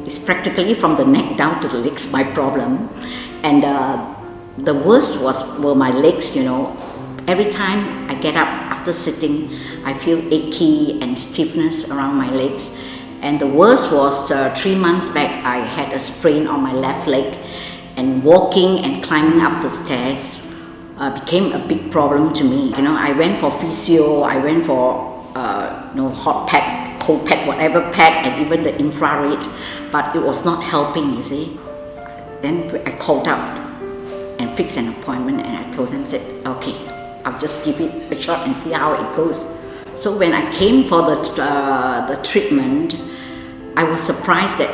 It's practically from the neck down to the legs, my problem. And the worst were my legs, you know. Every time I get up after sitting, I feel achy and stiffness around my legs. And the worst was 3 months back, I had a sprain on my left leg, and walking and climbing up the stairs became a big problem to me. You know, I went for physio, I went for hot pad, cold pad, whatever pad, and even the infrared, but it was not helping, you see. Then I called up and fixed an appointment, and I told them, said, okay, I'll just give it a shot and see how it goes. So when I came for the treatment, I was surprised that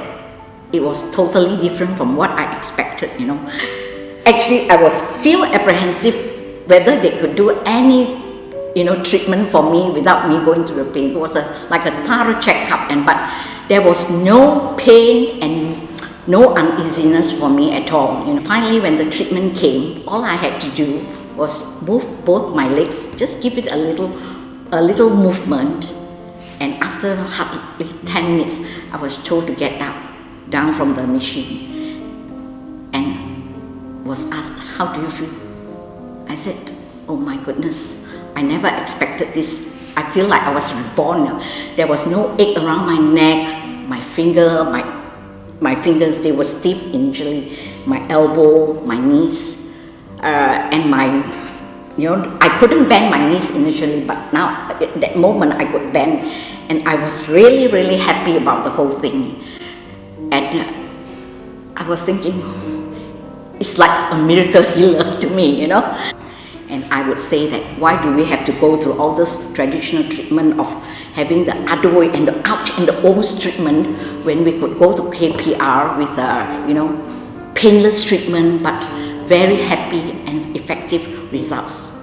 it was totally different from what I expected, you know. Actually, I was still apprehensive whether they could do any, treatment for me without me going through the pain. It was like a thorough checkup, but there was no pain and no uneasiness for me at all. Finally, when the treatment came, all I had to do was move both my legs, just give it a little movement, and after hardly 10 minutes, I was told to get down from the machine, and was asked, how do you feel? I said, oh my goodness, I never expected this. I feel like I was reborn. There was no ache around my neck, my fingers, they were stiff initially, my elbow, my knees, and I couldn't bend my knees initially, but now at that moment I could bend, and I was really, really happy about the whole thing. And I was thinking, it's like a miracle healer to me, And I would say that why do we have to go through all this traditional treatment of having the other way and the ouch and the Oh's treatment when we could go to KPR with painless treatment but very happy and effective results.